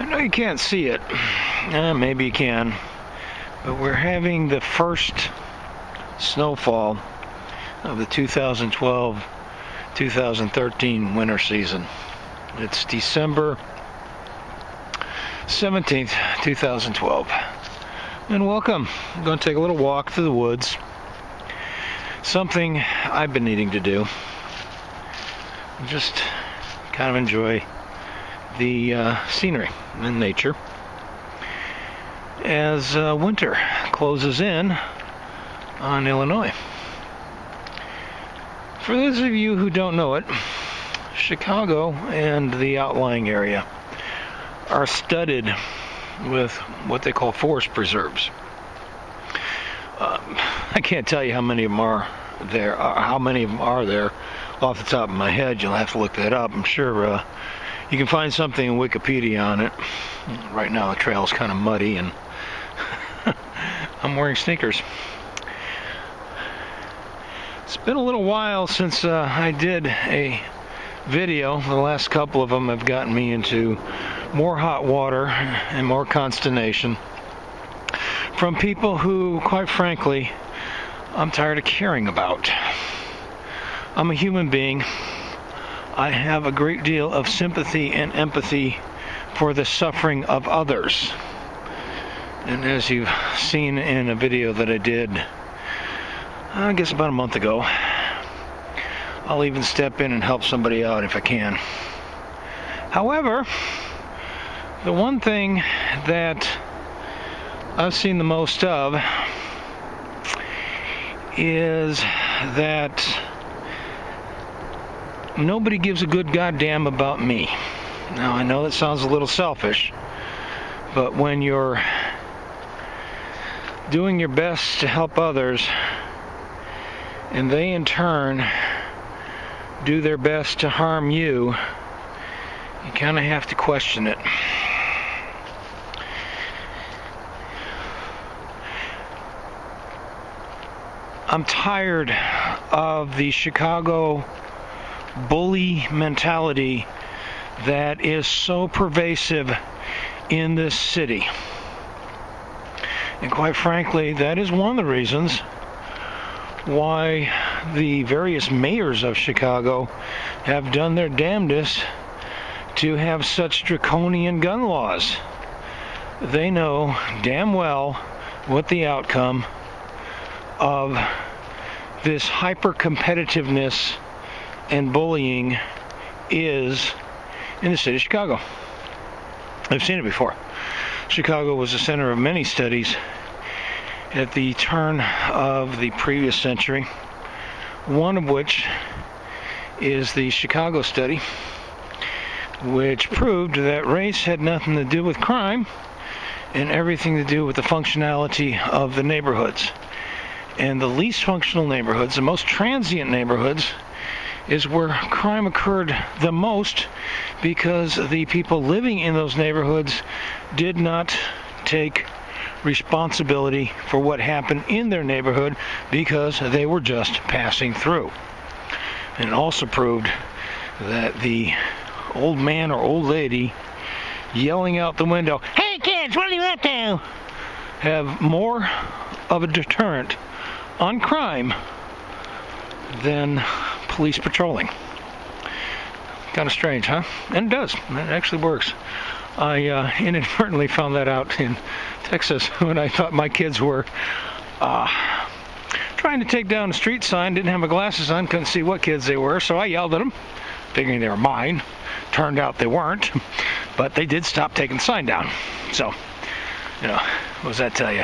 I know you can't see it. Maybe you can. But we're having the first snowfall of the 2012-2013 winter season. It's December 17th, 2012. And welcome. I'm going to take a little walk through the woods. Something I've been needing to do. Just kind of enjoy the scenery and nature as winter closes in on Illinois. For those of you who don't know it, Chicago and the outlying area are studded with what they call forest preserves. I can't tell you how many of them are there. Off the top of my head. You'll have to look that up. I'm sure you can find something in Wikipedia on it. Right now the trail's kind of muddy and I'm wearing sneakers. It's been a little while since I did a video. The last couple of them have gotten me into more hot water and more consternation from people who, quite frankly, I'm tired of caring about. I'm a human being. I have a great deal of sympathy and empathy for the suffering of others. And as you've seen in a video that I did, I guess about a month ago, I'll even step in and help somebody out if I can. However, the one thing that I've seen the most of is that nobody gives a good goddamn about me. Now, I know that sounds a little selfish, but when you're doing your best to help others, and they in turn do their best to harm you, you kind of have to question it. I'm tired of the Chicago bully mentality that is so pervasive in this city. And quite frankly, that is one of the reasons why the various mayors of Chicago have done their damnedest to have such draconian gun laws. They know damn well what the outcome of this hyper-competitiveness and bullying is in the city of Chicago. I've seen it before. Chicago was the center of many studies at the turn of the previous century, one of which is the Chicago study, which proved that race had nothing to do with crime and everything to do with the functionality of the neighborhoods. And the least functional neighborhoods, the most transient neighborhoods, is where crime occurred the most because the people living in those neighborhoods did not take responsibility for what happened in their neighborhood because they were just passing through. And it also proved that the old man or old lady yelling out the window, "Hey kids, what are you up to?" have more of a deterrent on crime than police patrolling. Kind of strange, huh? And it does. It actually works. I inadvertently found that out in Texas when I thought my kids were trying to take down a street sign, didn't have my glasses on, couldn't see what kids they were, so I yelled at them, figuring they were mine. Turned out they weren't, but they did stop taking the sign down. So, you know, what does that tell you?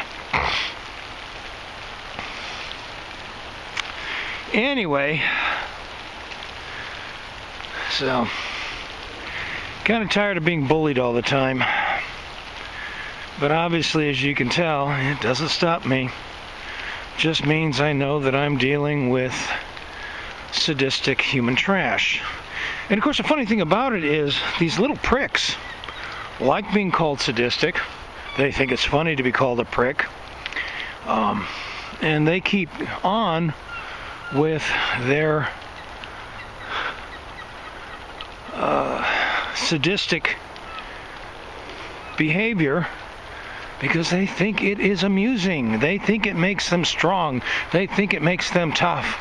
Anyway, so kind of tired of being bullied all the time, but obviously, as you can tell, it doesn't stop me. It just means I know that I'm dealing with sadistic human trash. And of course, the funny thing about it is these little pricks like being called sadistic. They think it's funny to be called a prick, and they keep on with their sadistic behavior because they think it is amusing. They think it makes them strong. They think it makes them tough.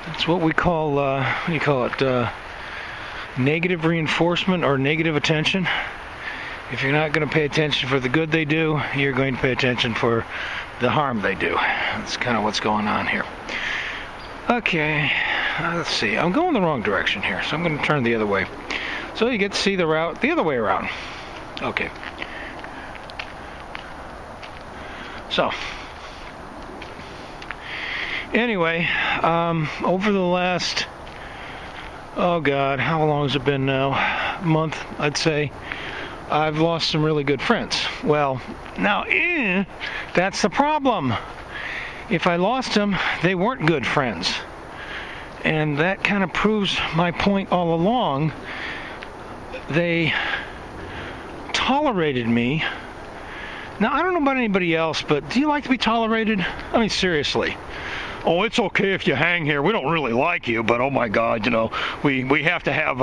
That's what we call, what do you call it, negative reinforcement or negative attention. If you're not going to pay attention for the good they do, you're going to pay attention for the harm they do. That's kind of what's going on here. Okay, let's see. I'm going the wrong direction here, so I'm going to turn the other way. So you get to see the route the other way around. Okay. So, anyway, over the last, oh God, how long has it been now? A month, I'd say. I've lost some really good friends. Well, now, that's the problem. If I lost them, they weren't good friends. And that kind of proves my point all along. They tolerated me. Now, I don't know about anybody else, but do you like to be tolerated? I mean, seriously. Oh, it's okay if you hang here. We don't really like you, but oh my God, you know, we have to have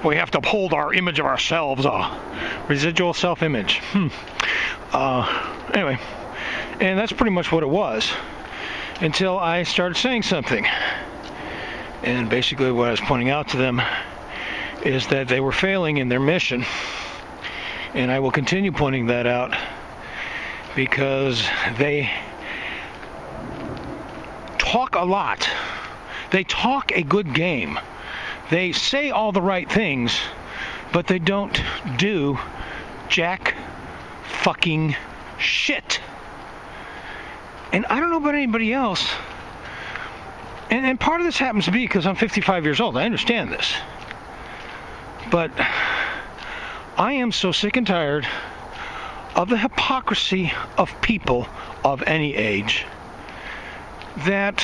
we have to uphold our image of ourselves, residual self-image. Anyway, and that's pretty much what it was until I started saying something. And basically, what I was pointing out to them is that they were failing in their mission, and I will continue pointing that out because they talk a lot. They talk a good game. They say all the right things, but they don't do jack fucking shit. And I don't know about anybody else. And part of this happens to be because I'm 55 years old. I understand this. But I am so sick and tired of the hypocrisy of people of any age that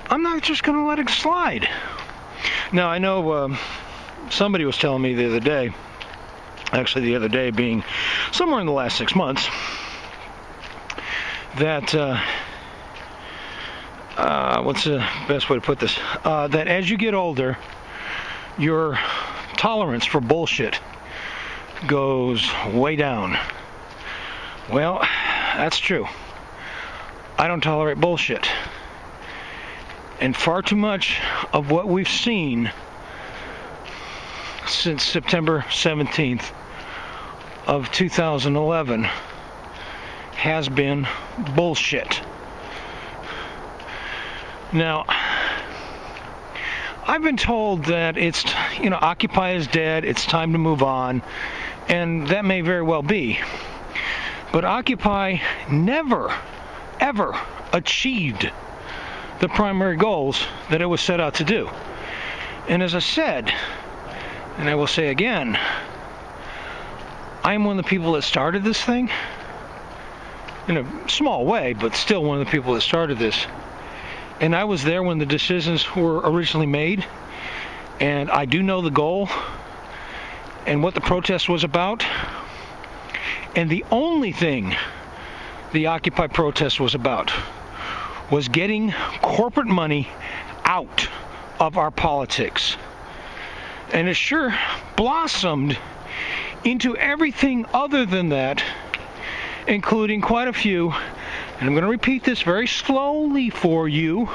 I'm not just going to let it slide. Now, I know somebody was telling me the other day, actually the other day being somewhere in the last 6 months, that, what's the best way to put this? That as you get older, your tolerance for bullshit goes way down. Well, that's true. I don't tolerate bullshit. And far too much of what we've seen since September 17th of 2011 has been bullshit. Now, I've been told that it's, you know, Occupy is dead, it's time to move on, and that may very well be. But Occupy never, ever achieved the primary goals that it was set out to do. And as I said, and I will say again, I'm one of the people that started this thing, in a small way, but still one of the people that started this. And I was there when the decisions were originally made, and I do know the goal and what the protest was about. And the only thing the Occupy protest was about was getting corporate money out of our politics. And it sure blossomed into everything other than that, including quite a few, and I'm going to repeat this very slowly for you,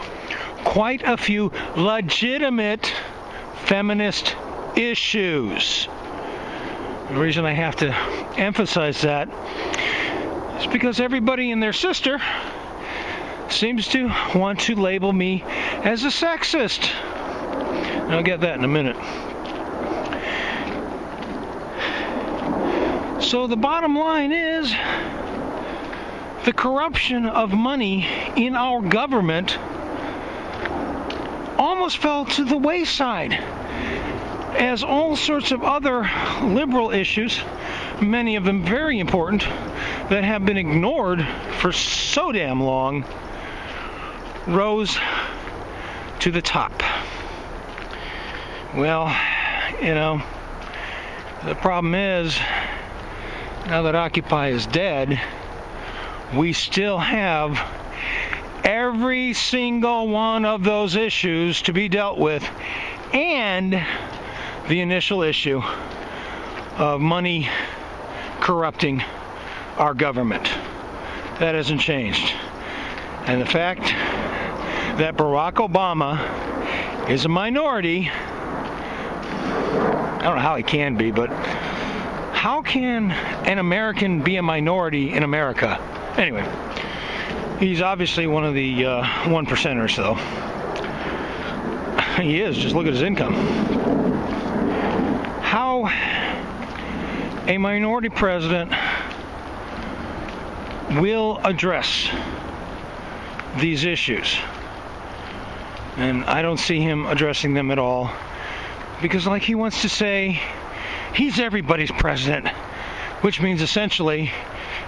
quite a few legitimate feminist issues. The reason I have to emphasize that is because everybody and their sister seems to want to label me as a sexist. And I'll get that in a minute. So the bottom line is the corruption of money in our government almost fell to the wayside as all sorts of other liberal issues, many of them very important, that have been ignored for so damn long, rose to the top. Well, you know, the problem is, now that Occupy is dead, we still have every single one of those issues to be dealt with, and the initial issue of money corrupting our government. That hasn't changed. And the fact that Barack Obama is a minority, I don't know how he can be, but how can an American be a minority in America? Anyway, he's obviously one of the 1%ers, though. He is, just look at his income. How a minority president will address these issues. And I don't see him addressing them at all, because like he wants to say, he's everybody's president, which means essentially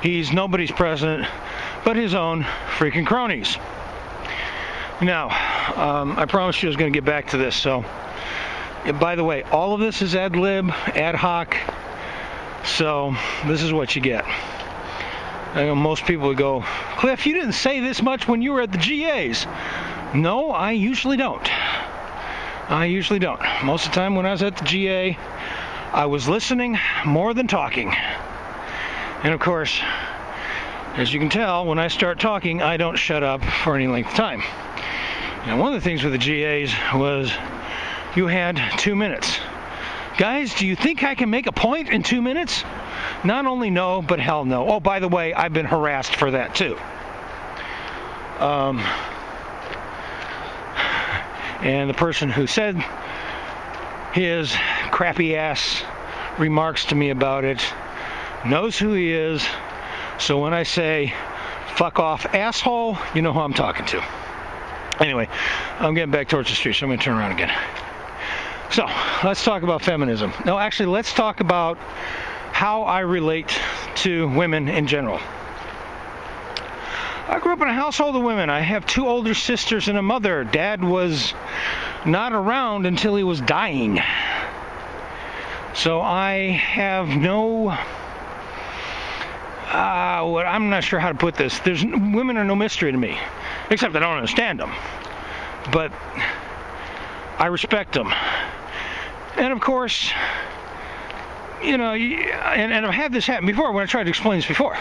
he's nobody's president but his own freaking cronies. Now, I promised you I was going to get back to this, so by the way, all of this is ad lib, ad hoc, so this is what you get. I know most people would go, Cliff, you didn't say this much when you were at the GAs. No, I usually don't. Most of the time when I was at the GA, I was listening more than talking. And of course, as you can tell, when I start talking, I don't shut up for any length of time. Now, one of the things with the GAs was you had 2 minutes. Guys, do you think I can make a point in 2 minutes? Not only no, but hell no. Oh, by the way, I've been harassed for that too. And the person who said his crappy ass remarks to me about it knows who he is. So when I say, fuck off, asshole, you know who I'm talking to. Anyway, I'm getting back towards the street, so I'm going to turn around again. So, let's talk about feminism. No, actually, let's talk about how I relate to women in general. I grew up in a household of women. I have 2 older sisters and a mother. Dad was not around until he was dying. So I have no... I'm not sure how to put this. Women are no mystery to me, except I don't understand them. But I respect them. And of course, you know, and I've had this happen before when I tried to explain this before.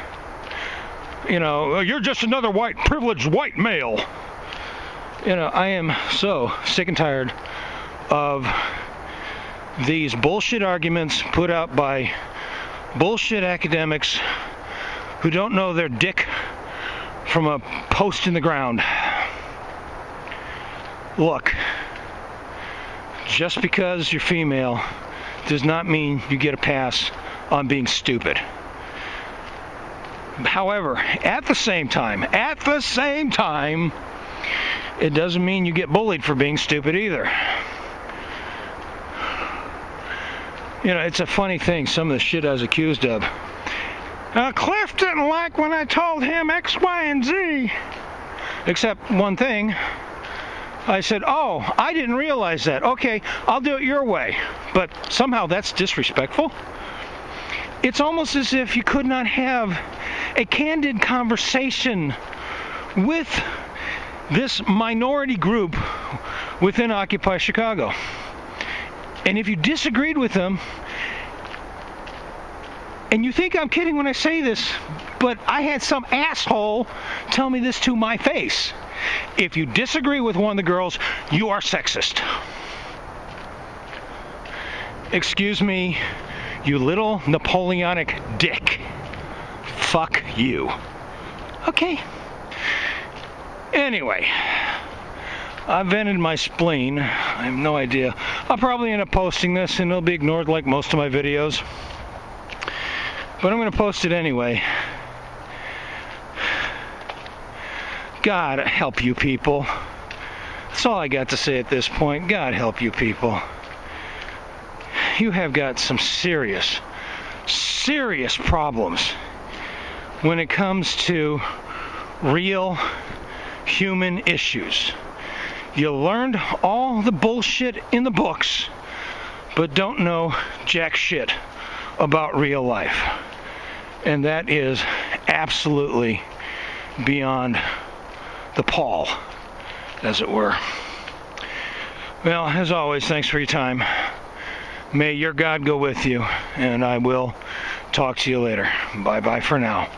You know, you're just another privileged white male. You know, I am so sick and tired of these bullshit arguments put out by bullshit academics who don't know their dick from a post in the ground. Look, just because you're female does not mean you get a pass on being stupid. However, at the same time, it doesn't mean you get bullied for being stupid either. You know, it's a funny thing, some of the shit I was accused of. Cliff didn't like when I told him X, Y, and Z. Except one thing. I said, oh, I didn't realize that. Okay, I'll do it your way. But somehow that's disrespectful. It's almost as if you could not have a candid conversation with this minority group within Occupy Chicago. And if you disagreed with them, and you think I'm kidding when I say this, but I had some asshole tell me this to my face. If you disagree with one of the girls, you are sexist. Excuse me, you little Napoleonic dick. Fuck you. Okay. Anyway, I've vented my spleen. I have no idea. I'll probably end up posting this and it'll be ignored like most of my videos. But I'm going to post it anyway. God help you people. That's all I got to say at this point. God help you people. You have got some serious problems when it comes to real human issues. You learned all the bullshit in the books, but don't know jack shit about real life. And that is absolutely beyond the pall, as it were. Well, as always, thanks for your time. May your God go with you, and I will talk to you later. Bye-bye for now.